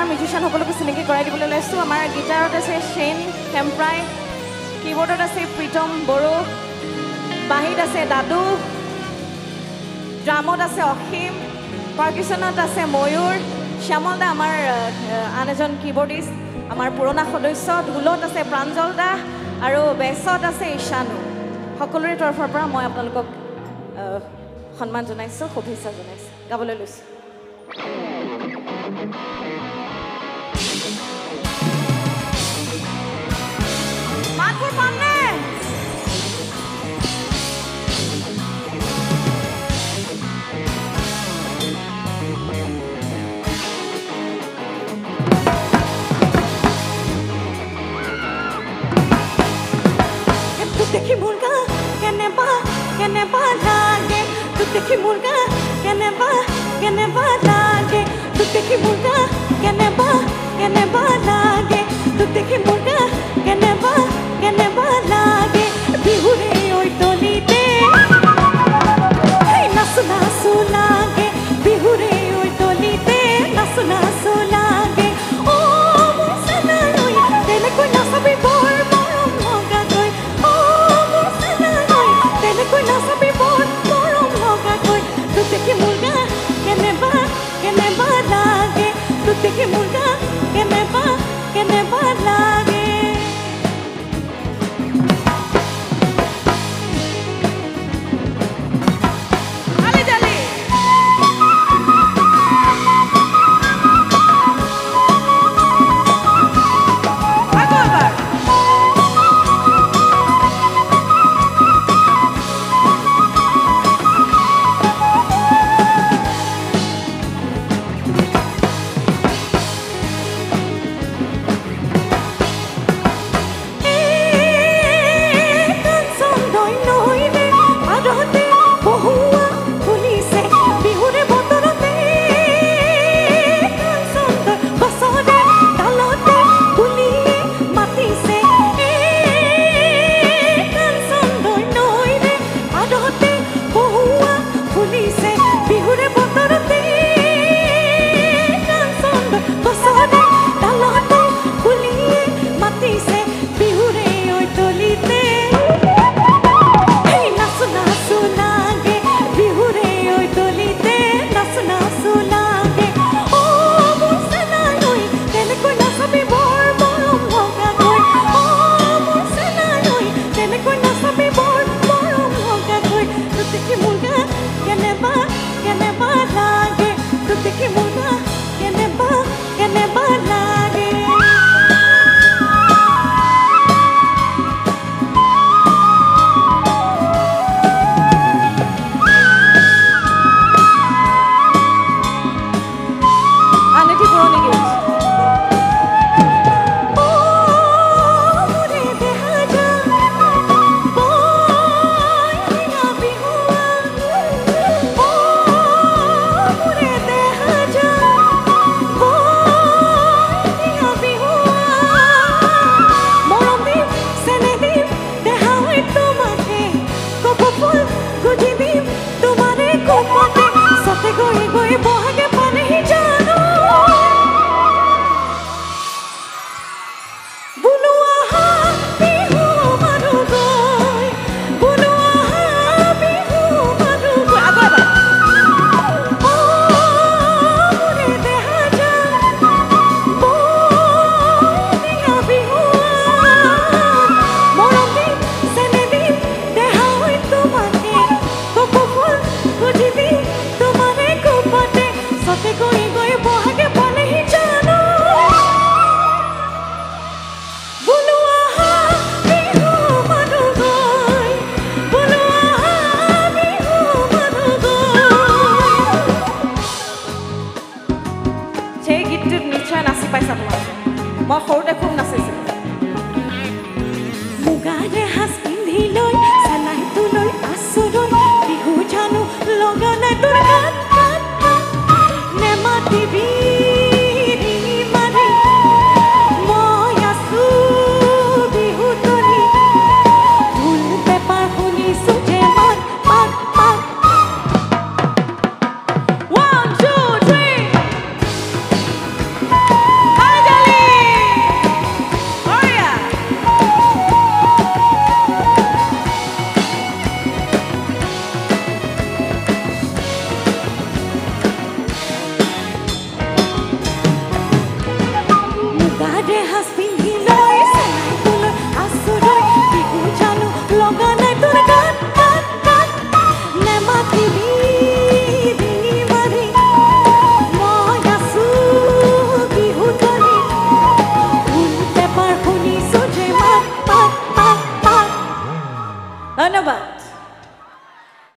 আমাৰ মিউজিচিয়ান সকলকো চিনাকি কৰাই দিবলৈ লৈছোঁ আমাৰ গিটাৰত আছে শেন কেম্প্ৰাই কীবৰ্ডত আছে প্ৰীতম বড়ো বাঁহীত আছে দাদু ড্ৰামত আছে অসীম পাৰ্কিশ্যনত আছে ময়ূৰ শ্যামল দা আমাৰ আন এজন কীবৰ্ডিষ্ট আমাৰ পুৰণা সদস্য ঢোলত আছে প্ৰাঞ্জল দা আৰু বেছত আছে ঈশানু সকলোৰে তৰফৰ পৰা মই আপোনালোকক সন্মান জনাইছোঁ শুভেচ্ছা জনাইছোঁ গাবলৈ লৈছোঁ মাতবোৰ পামনে দেখি মুৰ্গা কেনেবা লাগে তোক দেখি মুৰ্গা কেনেবা লাগে তোক দেখি মুৰ্গা কেনেবা লাগে তোক দেখি মুৰ্গা কেনেবা লাগে বিহুৰে ঐ তলিতে নাচো লাগে বিহুৰে ঐ তলিতে নাচো লাগে অ মোৰ চেনাই তেনেকৈ নাচাবি বৰ মৰম লগাকৈ অ মোৰ চেনাই তেনেকৈ নাচাবি বৰ মৰম লগাকৈ তোক দেখি মুৰ্গা কেনেবা লাগে তোক দেখি মুৰ্গা কেনেবা লাগে মই সৰুতে খুব নাচিছিলোঁ